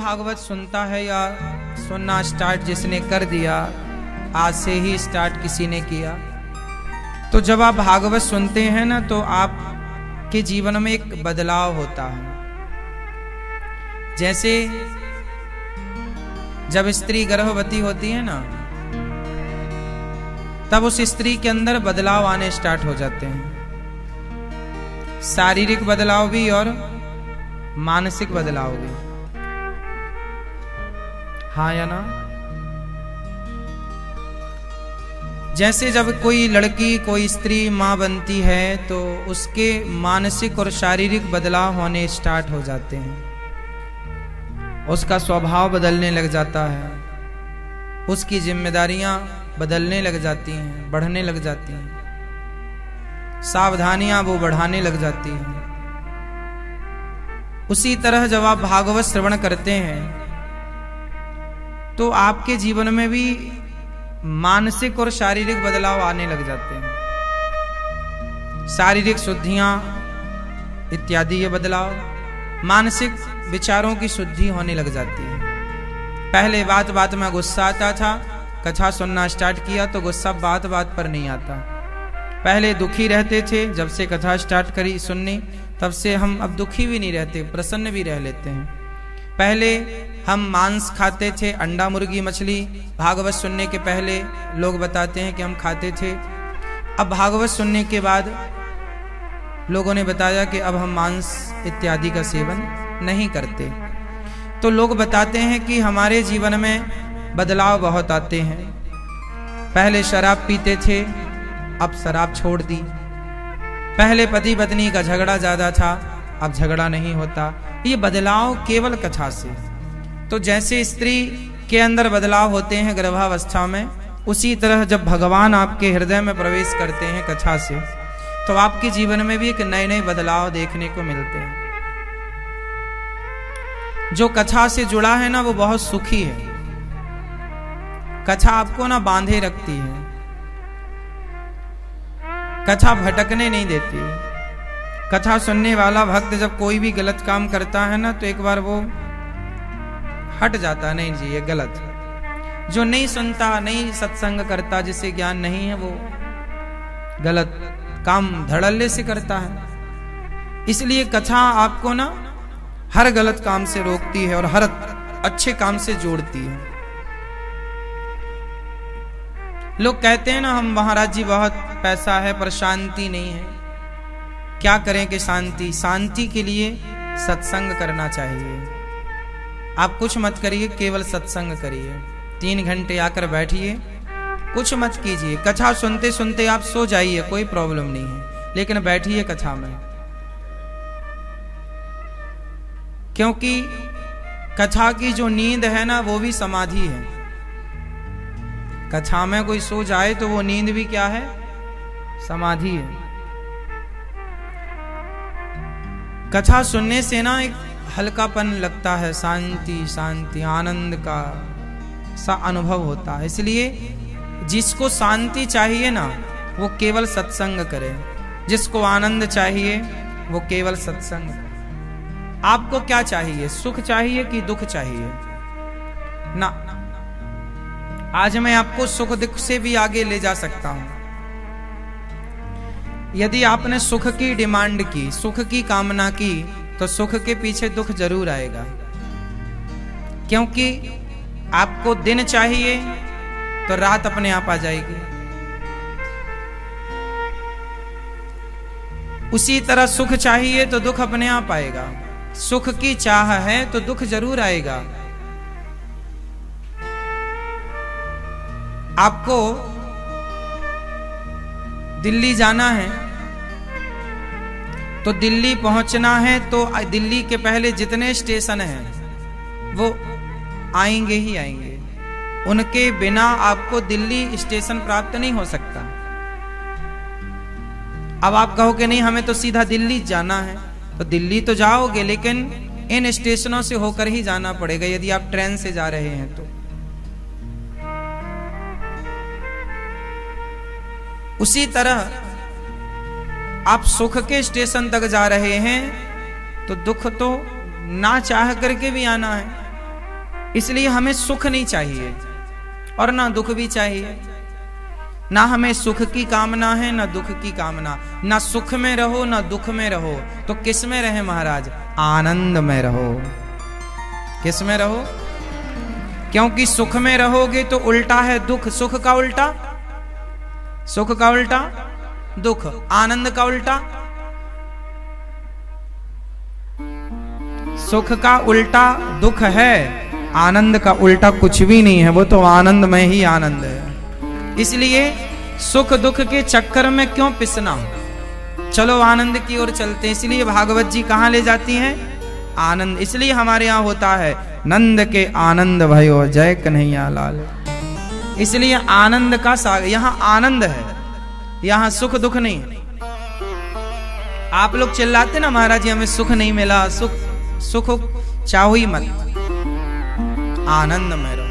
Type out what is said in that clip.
भागवत सुनता है या सुनना स्टार्ट जिसने कर दिया, आज से ही स्टार्ट किसी ने किया, तो जब आप भागवत सुनते हैं ना तो आपके जीवन में एक बदलाव होता है। जैसे जब स्त्री गर्भवती होती है ना, तब उस स्त्री के अंदर बदलाव आने स्टार्ट हो जाते हैं, शारीरिक बदलाव भी और मानसिक बदलाव भी। हाँ या ना? जैसे जब कोई लड़की कोई स्त्री मां बनती है तो उसके मानसिक और शारीरिक बदलाव होने स्टार्ट हो जाते हैं, उसका स्वभाव बदलने लग जाता है, उसकी जिम्मेदारियां बदलने लग जाती हैं, बढ़ने लग जाती हैं, सावधानियां वो बढ़ाने लग जाती हैं। उसी तरह जब आप भागवत श्रवण करते हैं तो आपके जीवन में भी मानसिक और शारीरिक बदलाव आने लग जाते हैं, शारीरिक शुद्धियां इत्यादि ये बदलाव, मानसिक विचारों की शुद्धि होने लग जाती है। पहले बात बात में गुस्सा आता था, कथा सुनना स्टार्ट किया तो गुस्सा बात बात पर नहीं आता। पहले दुखी रहते थे, जब से कथा स्टार्ट करी सुननी तब से हम अब दुखी भी नहीं रहते, प्रसन्न भी रह लेते हैं। पहले हम मांस खाते थे, अंडा मुर्गी मछली, भागवत सुनने के पहले लोग बताते हैं कि हम खाते थे। अब भागवत सुनने के बाद लोगों ने बताया कि अब हम मांस इत्यादि का सेवन नहीं करते। तो लोग बताते हैं कि हमारे जीवन में बदलाव बहुत आते हैं। पहले शराब पीते थे, अब शराब छोड़ दी। पहले पति पत्नी का झगड़ा ज्यादा था, अब झगड़ा नहीं होता। ये बदलाव केवल कथा से। तो जैसे स्त्री के अंदर बदलाव होते हैं गर्भावस्था में, उसी तरह जब भगवान आपके हृदय में प्रवेश करते हैं कथा से, तो आपके जीवन में भी एक नए नए बदलाव देखने को मिलते हैं। जो कथा से जुड़ा है ना वो बहुत सुखी है। कथा आपको ना बांधे रखती है, कथा भटकने नहीं देती। कथा सुनने वाला भक्त जब कोई भी गलत काम करता है ना तो एक बार वो हट जाता, नहीं जी ये गलत। जो नहीं सुनता, नहीं सत्संग करता, जिसे ज्ञान नहीं है, वो गलत काम धड़ल्ले से करता है। इसलिए कथा आपको ना हर गलत काम से रोकती है और हर अच्छे काम से जोड़ती है। लोग कहते हैं ना हम महाराज जी बहुत पैसा है पर शांति नहीं है। क्या करें कि शांति के लिए सत्संग करना चाहिए। आप कुछ मत करिए, केवल सत्संग करिए। 3 घंटे आकर बैठिए, कुछ मत कीजिए। कथा सुनते सुनते आप सो जाइए, कोई प्रॉब्लम नहीं है, लेकिन बैठिए कथा में। क्योंकि कथा की जो नींद है ना वो भी समाधि है। कथा में कोई सो जाए तो वो नींद भी क्या है? समाधि है। कथा सुनने से ना एक हल्कापन लगता है, शांति शांति आनंद का सा अनुभव होता है। इसलिए जिसको शांति चाहिए ना वो केवल सत्संग करे, जिसको आनंद चाहिए वो केवल सत्संग करे। आपको क्या चाहिए? सुख चाहिए कि दुख चाहिए? ना, आज मैं आपको सुख दुख से भी आगे ले जा सकता हूं। यदि आपने सुख की डिमांड की, सुख की कामना की, तो सुख के पीछे दुख जरूर आएगा। क्योंकि आपको दिन चाहिए तो रात अपने आप आ जाएगी। उसी तरह सुख चाहिए तो दुख अपने आप आएगा। सुख की चाह है तो दुख जरूर आएगा। आपको दिल्ली जाना है तो दिल्ली पहुंचना है तो दिल्ली के पहले जितने स्टेशन हैं वो आएंगे ही आएंगे। उनके बिना आपको दिल्ली स्टेशन प्राप्त नहीं हो सकता। अब आप कहोगे नहीं हमें तो सीधा दिल्ली जाना है, तो दिल्ली तो जाओगे लेकिन इन स्टेशनों से होकर ही जाना पड़ेगा यदि आप ट्रेन से जा रहे हैं तो। उसी तरह आप सुख के स्टेशन तक जा रहे हैं तो दुख तो ना चाह करके भी आना है। इसलिए हमें सुख नहीं चाहिए और ना दुख भी चाहिए। ना हमें सुख की कामना है ना दुख की कामना। ना सुख में रहो ना दुख में रहो, तो किस में रहे महाराज? आनंद में रहो। किस में रहो? क्योंकि सुख में रहोगे तो उल्टा है दुख, सुख का उल्टा, सुख का उल्टा दुख, आनंद का उल्टा, सुख का उल्टा दुख है, आनंद का उल्टा कुछ भी नहीं है, वो तो आनंद में ही आनंद है। इसलिए सुख दुख के चक्कर में क्यों पिसना, चलो आनंद की ओर चलते। इसलिए भागवत जी कहां ले जाती हैं? आनंद। इसलिए हमारे यहां होता है नंद के आनंद भयो जय कन्हैया लाल। इसलिए आनंद का सागर, यहां आनंद है, यहां सुख दुख नहीं है। आप लोग चिल्लाते ना महाराज जी हमें सुख नहीं मिला, सुख सुख चाहो ही मत, आनंद में रहो।